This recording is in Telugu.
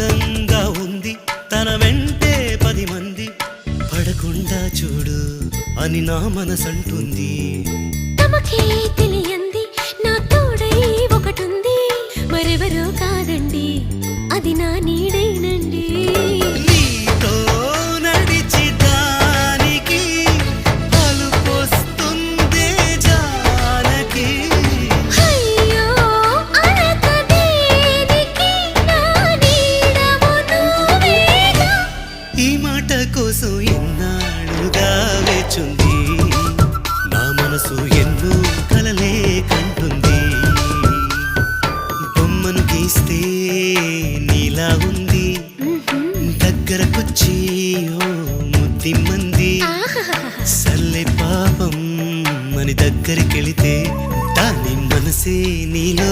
అందంగా ఉంది తన వెంటే 10 మంది పడకుండా చూడు అని నా మనసంటుంది. తమకే తెలియంది నా తోడై ఒకటుంది మరెవరో కాదండి అది నా నీడేనండి. నీతో నడిచి దానికి అలుపొస్తుందే జానకి. అయ్యో అనక దేనికి నా నీడవు నువ్వేగా. ఈ మాట కోసం ఎన్నాళ్ళుగా వేచుంది నా మనసు ఎన్నో కలలే కంటుంది. బొమ్మను గీస్తే నీలా ఉంది దగ్గరకొచ్చి ఓ ముద్దిమ్మంది. సల్లె పాపం అని దగ్గరికెళితే దాని మనసే నీలో